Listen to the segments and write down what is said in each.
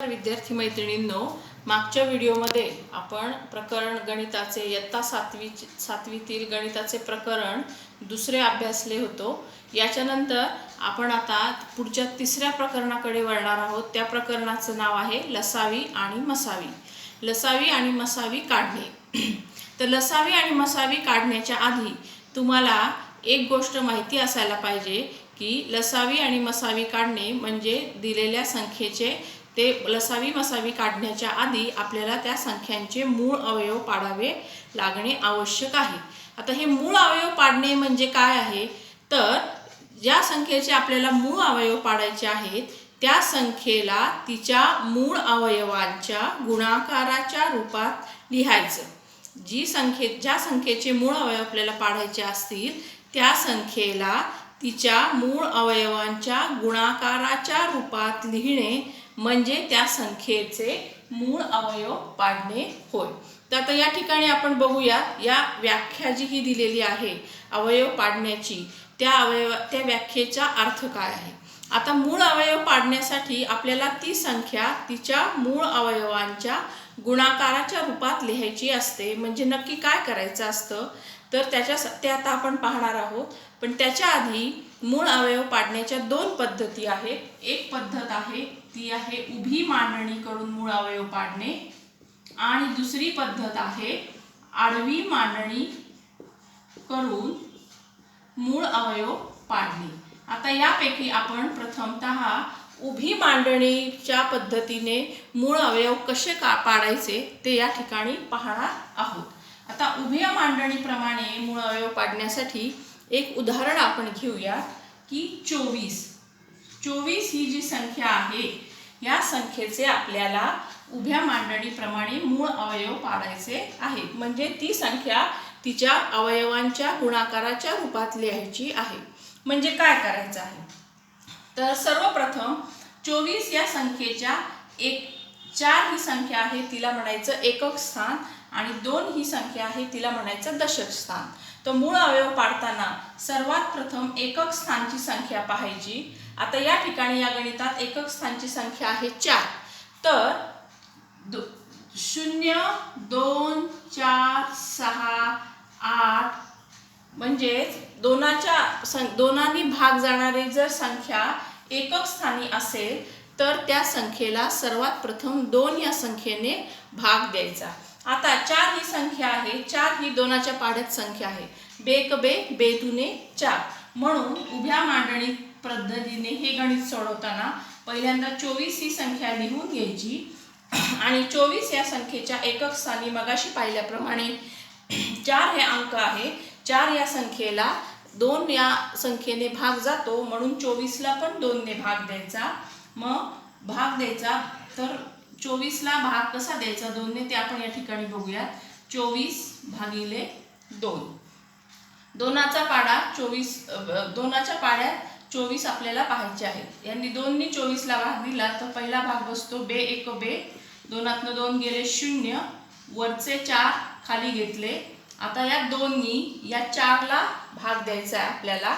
विद्यार्थी मैत्रिणींनो, मागच्या व्हिडिओमध्ये आपण प्रकरण गणिताचे इयत्ता सातवीतील गणिताचे प्रकरण दुसरे अभ्यासले होतो। याच्यानंतर आपण आता पुढच्या तिसऱ्या प्रकरणाकडे वळणार आहोत। त्या प्रकरणाचं नाव आहे लसावी आणि मसावी। लसावी आणि मसावी काढणे। तर लसावी आणि मसावी काढण्याच्या आधी तुम्हाला एक गोष्ट माहिती असायला पाहिजे की लसावी आणि मसावी काढणे म्हणजे दिलेल्या संख्येचे ते लसावी मसावी काढण्याच्या आधी आपल्याला त्या संख्यांचे मूळ अवयव पाडावे लागणे आवश्यक आहे। आता हे मूळ अवयव पाडणे म्हणजे काय आहे, तर ज्या संख्येचे आपल्याला मूळ अवयव पाडायचे आहेत त्या संख्येला तिच्या मूळ अवयवांच्या गुणाकाराच्या रूपात लिहायचं। ज्या संख्येचे मूळ अवयव आपल्याला पाडायचे असतील त्या संख्येला तिच्या मूळ अवयवांच्या गुणाकाराच्या रूपात लिहिणे म्हणजे त्या संख्येचे मूळ अवयव पाडणे होय। तर आता या ठिकाणी आपण बघूया या व्याख्या जी ही दिलेली आहे अवयव पाडण्याची, त्या व्याख्येचा अर्थ काय आहे। आता मूळ अवयव पाडण्यासाठी आपल्याला ती संख्या तिच्या मूळ अवयवांच्या गुणाकाराच्या रूपात लिहायची असते। म्हणजे नक्की काय करायचं असतं तर ते आता आपण पाहणार आहोत। पण त्याच्या आधी मूळ अवयव पाडण्याच्या दोन पद्धती आहेत। एक पद्धत आहे ती आहे उभी मांडणी करून मूळ अवयव पाडणे आणि दुसरी पद्धत आहे आडवी मांडणी करून मूळ अवयव पाडणे। आता यापैकी आपण प्रथमतः उभी मांडणीच्या पद्धतीने मूळ अवयव कसे पाडायचे ते या ठिकाणी पाहणार आहोत। आता उभ्या मांडणीप्रमाणे मूळ अवयव पाडण्यासाठी एक उदाहरण आपण घेऊया की 24 ही जी संख्या आहे या संख्येचे आपल्याला उभ्या मांडणीप्रमाणे मूळ अवयव पाडायचे आहेत। म्हणजे ती संख्या तिच्या अवयवांच्या गुणाकाराच्या रूपात लिहायची आहे। म्हणजे काय करायचं आहे तर सर्वप्रथम 24 या संख्येच्या 4 ही संख्या आहे तिला म्हणायचं एकक स्थान आणि 2 ही संख्या आहे तिला म्हणायचं दशक स्थान। तर मूळ अवयव पाडताना सर्वात प्रथम एकक स्थानची संख्या पाहायची। आता या ठिकाणी या गणितात एकक स्थानची संख्या आहे 4। तर 0 2 4 6 8 म्हणजे दोनांनी भाग जाणारी जर संख्या एकक स्थानी असेल तर त्या संख्येला सर्वात प्रथम 2 या संख्येने भाग द्यायचा। आता 4 ही संख्या आहे, 4 ही दोनाच्या पाड्यात संख्या आहे, बेक बे बेदुने 4। म्हणून उभ्या मांडणी पद्धतीने हे गणित सोडवताना पहिल्यांदा 24 ही संख्या लिहून घ्यायची आणि 24 या संख्येच्या एकक स्थानी मगाशी पाहिल्याप्रमाणे 4 हे अंक आहे, 4 या संख्येला 2 या संख्येने भाग जातो म्हणून 24 ला पण 2 ने भाग द्यायचा। मग भाग द्यायचा तर 24 ला भाग कसा द्यायचा 2 ने ते आपण या ठिकाणी बघूया। 24 भागिले 2, दोनाचा पाडा 24, दोनाच्या पाड्यात 24 आपल्याला पाहायचे आहेत। यांनी 2 ने 24 ला भाग दिला तर पहिला भाग बसतो बे एक बे, दोनातनं 2 गेले 0, वरचे 4 खाली घेतले। आता या 2 नी या 4 ला भाग द्यायचा आहे आपल्याला।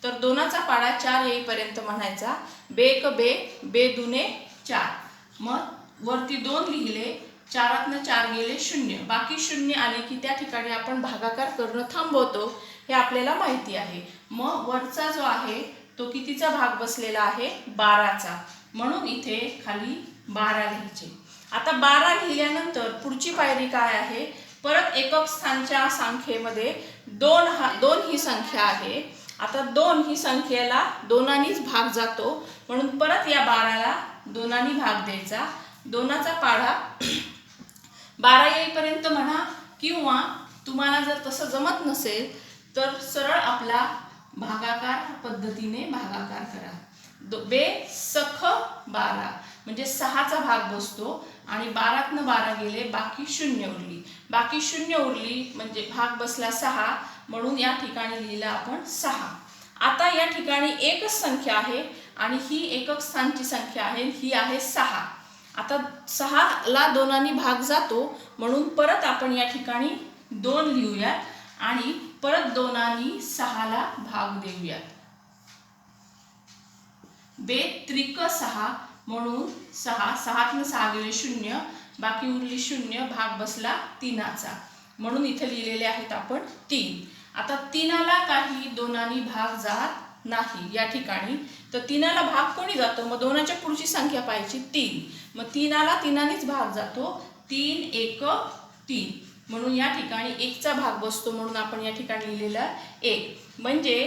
तर दोनाचा पाडा 4 येईपर्यंत म्हणायचा बे एक बे बेदुने 4। मग वरती 2 लिहिले, 4तनं 4 गेले 0, बाकी 0 आले की त्या ठिकाणी आपण भागाकार करणं थांबवतो हे आपल्याला माहिती आहे। मग वरचा जो आहे तो कितीचा भाग बसलेला आहे 12चा, म्हणून इथे खाली 12 लिहायचे। आता 12 लिहिल्यानंतर पुढची पायरी काय आहे, परत एकक स्थानच्या संख्येमध्ये 2 ही संख्या आहे। आता 2 ही संख्येला दोनांनीच भाग जातो म्हणून परत या 12ला दोनांनी भाग द्यायचा। दोनाचा पाढा 12 येईपर्यंत म्हणा किंवा तुम्हाला जर तसं जमत नसेल तर सरळ आपला भागाकार पद्धतीने भागाकार करा। बे सख 12 म्हणजे 6चा भाग बसतो आणि 12तनं 12 गेले, बाकी 0 उरली, बाकी 0 उरली म्हणजे भाग बसला 6 म्हणून या ठिकाणी लिहिलं आपण 6। आता या ठिकाणी एकच संख्या आहे आणि ही एकक स्थानची संख्या आहे, ही आहे 6। आता 6 ला दोनांनी भाग जातो म्हणून परत आपण या ठिकाणी 2 लिहूयात आणि परत दोनांनी 6 ला भाग देऊयात। बे त्रिक 6 म्हणून 6, 6तनं 6 गेले 0, बाकी उरली 0, भाग बसला 3चा, म्हणून इथे लिहिलेले आहेत आपण 3. आता 3ला काही दोनांनी भाग जात नाही या ठिकाणी, तर 3ला भाग कोणी जातो? मग 2च्या पुढची संख्या पाहिजे 3, मग 3ला 3नेच भाग जातो, 3 1 3, म्हणून या ठिकाणी 1चा भाग बसतो, म्हणून आपण या ठिकाणी लिहिलेला 1. म्हणजे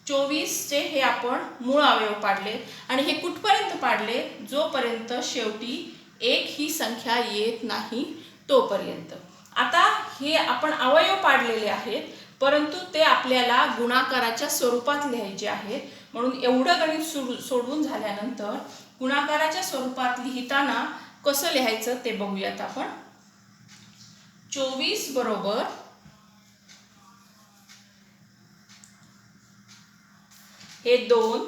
24चे हे आपण मूळ अवयव पाडले आणि हे कुठपर्यंत पाडले? जोपर्यंत शेवटी 1 ही संख्या येत नाही तोपर्यंत. आता हे आपण अवयव पाडलेले आहेत, परंतु ते आपल्याला गुणाकाराच्या स्वरूपात लिहायचे आहेत, म्हणून एवढं गणित सोडवून झाल्यानंतर गुणाकाराच्या स्वरूपात लिहिताना कसं लिहायचं ते बघूयात आपण. 24 बरोबर हे 2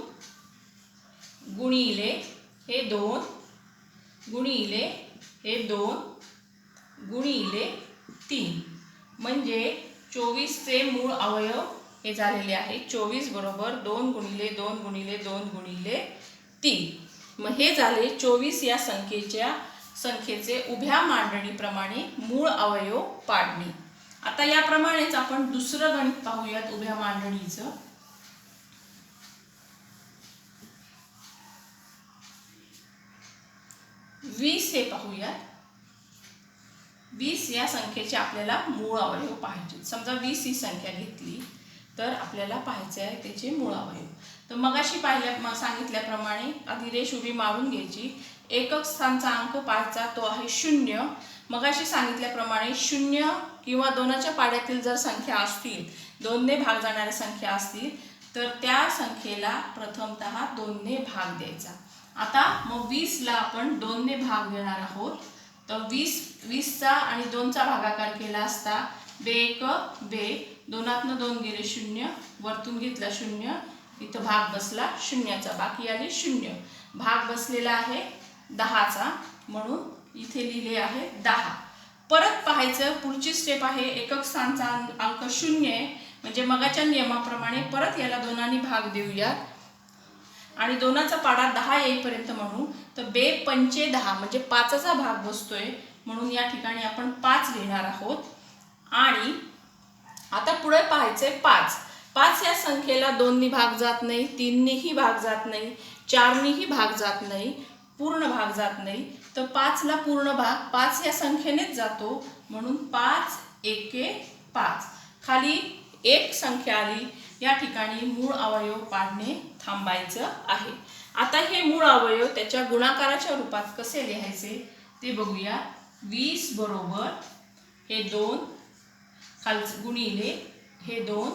गुणिले हे 2 गुणिले हे 2 गुणिले 3, म्हणजे 24चे मूळ अवयव हे झालेले आहे. 24 बरोबर 2 गुणिले 2 गुणिले 2 गुणिले 3. मग हे झाले 24 या संख्येचे उभ्या मांडणीप्रमाणे मूळ अवयव पाडणे. आता याप्रमाणेच आपण दुसरं गणित पाहूयात उभ्या मांडणीचं. 20 हे पाहूयात. 20 या संख्येचे आपल्याला मूळ अवयव पाहिजे. समजा 20 ही संख्या घेतली तर आपल्याला पाहायचे आहे त्याचे मूळ अवयव. तर मगाशी सांगितल्याप्रमाणे आधी रेष उभी मारून घ्यायची. एकक स्थानचा अंक पाहायचा, तो आहे 0. मगाशी सांगितल्याप्रमाणे 0 किंवा 2च्या पाड्यातील जर संख्या असतील, 2ने भाग जाणाऱ्या संख्या असतील, तर त्या संख्येला प्रथमतः 2ने भाग द्यायचा. आता मग 20ला आपण 2ने भाग देणार आहोत, तर 20चा आणि 2चा भागाकार केला असता बे 1 बे, 2तनं 2 गेले 0, वरतून घेतला 0, इथं भाग बसला 0चा, बाकी आले 0, भाग बसलेला आहे 10चा, म्हणून इथे लिहिले आहे 10. परत पाहायचं, पुढची स्टेप आहे एकक स्थानचा अंक 0 आहे, म्हणजे मगाच्या नियमाप्रमाणे परत याला 2नी भाग देऊया आणि 2चा पाडा 10 येईपर्यंत म्हणू. तर बे 5 10 म्हणजे 5चा भाग बसतोय, म्हणून या ठिकाणी आपण 5 लिहिणार आहोत. आणि आता पुढे पाहायचंय 5 या संख्येला 2नी भाग जात नाही, 3नीही भाग जात नाही, 4नीही भाग जात नाही, पूर्ण भाग जात नाही, तर 5ला पूर्ण भाग 5 या संख्येनेच जातो, म्हणून 5 1 5. खाली एक संख्या आली, या ठिकाणी मूळ अवयव पाडणे थांबायचं आहे. आता हे मूळ अवयव त्याच्या गुणाकाराच्या रूपात कसे लिहायचे ते बघूया. 20 बरोबर हे 2 खालचे गुणिले हे 2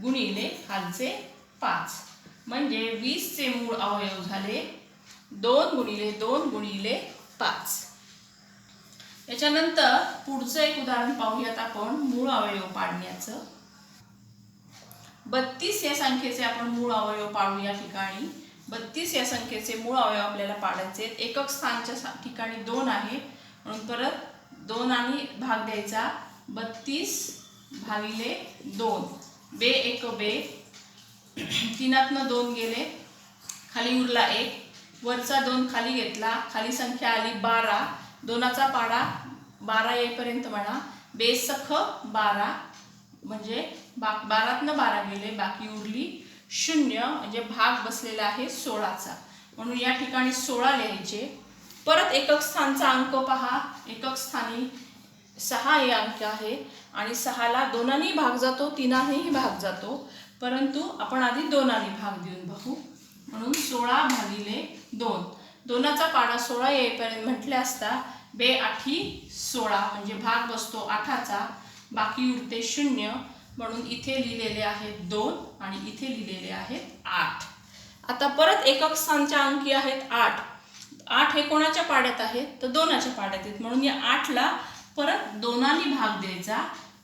गुणिले खालचे 5, म्हणजे 20चे मूळ अवयव झाले 2 गुणिले 2 गुणिले 5. याच्यानंतर पुढचं एक उदाहरण पाहूयात आपण मूळ अवयव पाडण्याचं. 32 या संख्येचे आपण मूळ अवयव पाडू. या ठिकाणी 32 या संख्येचे मूळ अवयव आपल्याला पाडायचे. एकक स्थानच्या ठिकाणी 2 आहे, म्हणून परत 2नी भाग द्यायचा. 32 भागिले 2, बे 1 बे, 3तनं 2 गेले, खाली उरला 1, वरचा 2 खाली घेतला, खाली संख्या आली 12, 2चा पाडा 12 येईपर्यंत म्हणा. बे सख 12, म्हणजे 12तनं 12 गेले, बाकी उरली 0, म्हणजे भाग बसलेला आहे 16चा, म्हणून या ठिकाणी 16 लिहायचे. परत एकक स्थानचा अंक पहा. एकक स्थानी 6 हे अंक आहे आणि 6ला 2नी भाग जातो, 3नीही भाग जातो, परंतु आपण आधी 2नी भाग देऊन बघू. म्हणून 16 भागिले 2, 2चा पाडा 16 येईपर्यंत म्हटले असता बे 8 16, म्हणजे भाग बसतो 8चा, बाकी उरते 0, म्हणून इथे लिहिलेले आहेत 2 आणि इथे लिहिलेले आहेत 8. आता परत एकक स्थानच्या अंकी आहेत 8. 8 हे कोणाच्या पाड्यात आहेत? तर 2च्या पाड्यात आहेत, म्हणून या 8ला परत 2नी भाग द्यायचा.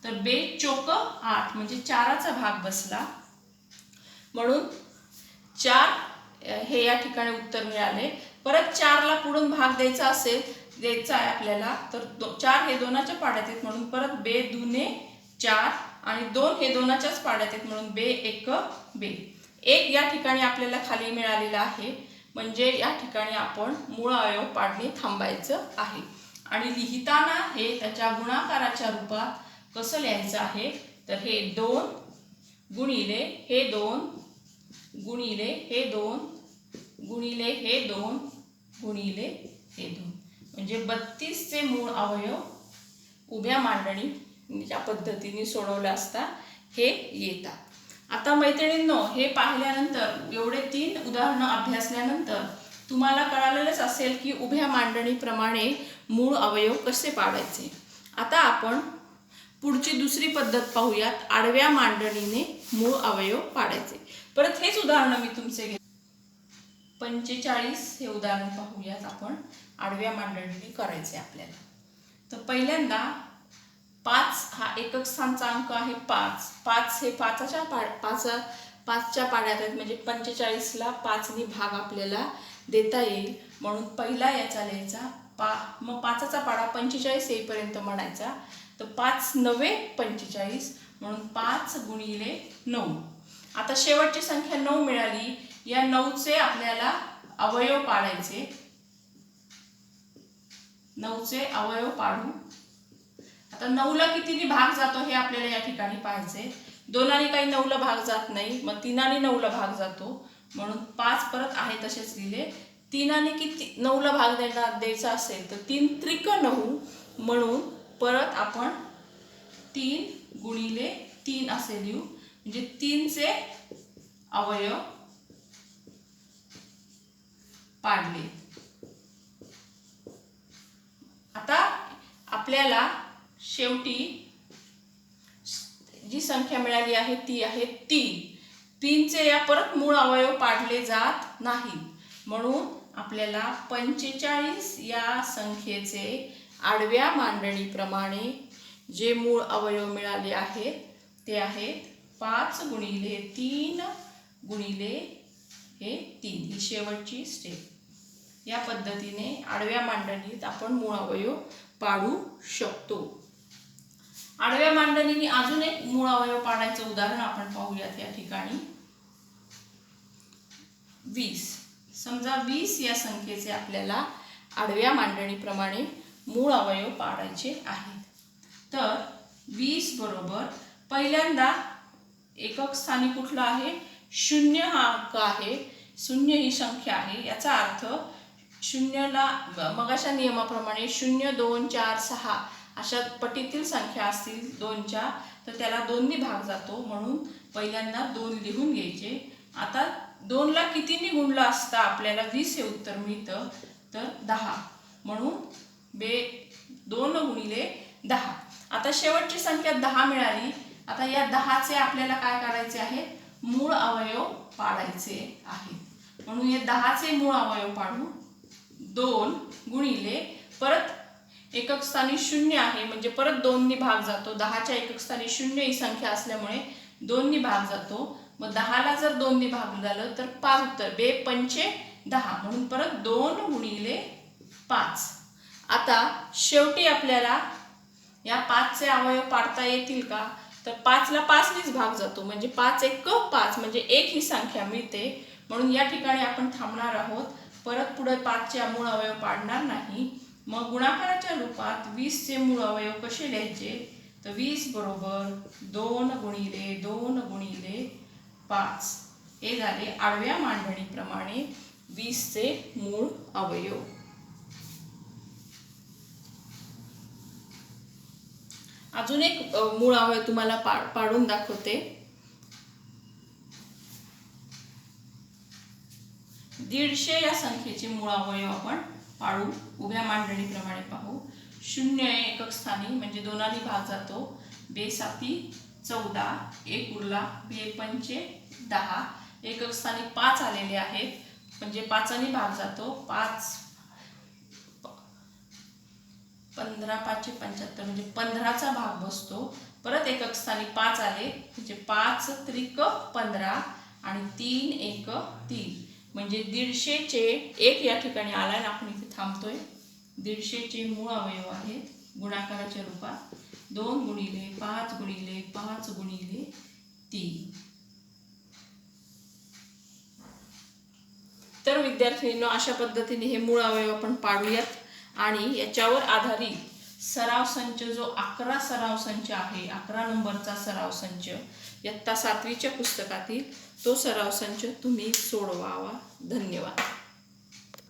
तर बे 4 8, म्हणजे 4चा भाग बसला, म्हणून 4 हे या ठिकाणी उत्तर मिळाले. परत 4ला पुढून भाग द्यायचा आहे आपल्याला, तर 4 हे 2च्या पाड्यात आहेत, म्हणून परत बे 2 4 आणि 2 हे 2च्याच पाड्यात आहेत, म्हणून बे 1 बे. 1 या ठिकाणी आपल्याला खाली मिळालेला आहे, म्हणजे या ठिकाणी आपण मूळ अवयव पाडणे थांबायचं आहे. आणि लिहिताना हे त्याच्या गुणाकाराच्या रूपात कसं लिहायचं आहे, तर हे 2 गुणिले हे 2 गुणिले हे 2 गुणिले हे 2 गुणिले हे 2, म्हणजे 32चे मूळ अवयव उभ्या मांडणीच्या पद्धतीने सोडवले असता हे येतात. आता मैत्रिणींनो, हे पाहिल्यानंतर एवढे 3 उदाहरणं अभ्यासल्यानंतर तुम्हाला कळालेलंच असेल की उभ्या मांडणीप्रमाणे मूळ अवयव कसे पाडायचे. आता आपण पुढची दुसरी पद्धत पाहूयात, आडव्या मांडणीने मूळ अवयव पाडायचे. परत हेच उदाहरण मी तुमचे 45 हे उदाहरण पाहूयात आपण. आडव्या मांडणीने करायचे आपल्याला. तर पहिल्यांदा 5 हा एकक स्थानचा अंक आहे. 5 हे 5च्या पाड्यात आहेत, म्हणजे 45ला 5नी भाग आपल्याला देता येईल. म्हणून पहिला याचा लिहायचा मग 5चा पाडा 45 येईपर्यंत म्हणायचा. तर 5 9 45, म्हणून 5 गुणिले 9. आता शेवटची संख्या 9 मिळाली. या 9चे आपल्याला अवयव पाडायचे. 9चे अवयव पाडू. आता 9ला कितीनी भाग जातो हे आपल्याला या ठिकाणी पाहायचे. 2 काही 9ला भाग जात नाही, मग 3 9ला भाग जातो. म्हणून 5 परत आहे तसेच लिहिले. 3 किती 9ला भाग द्यायचा असेल तर 3 त्रिक 9, म्हणून परत आपण 3 गुणिले 3 असे लिहू. म्हणजे 3चे अवयव पाडले. आता आपल्याला शेवटी जी संख्या मिळाली आहे ती आहे 3. 3चे या परत मूळ अवयव पाडले जात नाही, म्हणून आपल्याला 45 या संख्येचे आडव्या मांडणीप्रमाणे जे मूळ अवयव मिळाले आहेत ते आहेत 5 गुणिले 3 गुणिले हे 3. ही शेवटची स्टेप. या पद्धतीने आडव्या मांडणीत आपण मूळ अवयव पाडू शकतो. आडव्या मांडणीने अजून एक मूळ अवयव पाडायचं उदाहरण आपण पाहूयात या ठिकाणी. 20. समजा 20 या संख्येचे आपल्याला आडव्या मांडणीप्रमाणे मूळ अवयव पाडायचे आहेत. तर 20 बरोबर पहिल्यांदा एकक स्थानी कुठला आहे? 0 हा अंक आहे. 0 ही संख्या आहे. याचा अर्थ 0ला मगाच्या नियमाप्रमाणे 0 2 4 6 अशा पटीतील संख्या असतील 2च्या तर त्याला 2नी भाग जातो. म्हणून पहिल्यांदा 2 लिहून घ्यायचे. आता 2ला कितीनी गुणलं असता आपल्याला 20 हे उत्तर मिळतं, तर 10. म्हणून 2 गुणिले 10. आता शेवटची संख्या 10 मिळाली. आता या 10चे आपल्याला काय करायचे आहे? मूळ अवयव पाडायचे आहेत. म्हणून या 10चे मूळ अवयव पाडू. 2 गुणिले परत एकक स्थानी 0 आहे, म्हणजे परत 2नी भाग जातो. 10च्या एकक स्थानी 0 ही संख्या असल्यामुळे 2नी भाग जातो. मग 10ला जर 2नी भाग झालं तर 5 उत्तर. 2 पंचे 10, म्हणून परत 2 गुणिले 5. आता शेवटी आपल्याला या 5चे अवयव पाडता येतील का? तर 5ला 5नीच भाग जातो, म्हणजे 5 1 5, म्हणजे 1 ही संख्या मिळते. म्हणून या ठिकाणी आपण थांबणार आहोत. परत पुढे 5चे मूळ अवयव पाडणार नाही. मग गुणाकाराच्या रूपात 20चे मूळ अवयव कसे लिहायचे? तर 20 बरोबर 2 गुणिले 2 गुणिले 5. हे झाले आडव्या मांडणीप्रमाणे 20चे मूळ अवयव. अजून एक मूळ अवयव तुम्हाला पाडून दाखवते. 150 या संख्येचे मूळ अवयव आपण पाडू. उभ्या मांडणीप्रमाणे पाहू. 0 एकक स्थानी, म्हणजे 2नी भाग जातो. 2 7 14, 1 उरला. 2 पंचे 10. एकक स्थानी 5 आलेले आहेत, म्हणजे 5नी भाग जातो. 5 15 5 75, म्हणजे 15चा भाग बसतो. परत एकक स्थानी 5 आले, म्हणजे 5 त्रिक 15 आणि 3 1 3, म्हणजे 150चे 1 या ठिकाणी आलाय. आपण इथे थांबतोय. 150चे मूळ अवयव आहेत गुणाकाराच्या रूपात. 2 गुणिले 5 गुणिले 5 गुणिले 3. तर विद्यार्थिनींनो, अशा पद्धतीने हे मूळ अवयव आपण पाडूयात आणि याच्यावर आधारित सराव संच जो 11 सराव संच आहे, 11 नंबरचा सराव संच इयत्ता 7वीच्या पुस्तकातील तो सराव संच तुम्ही सोडवावा. धन्यवाद.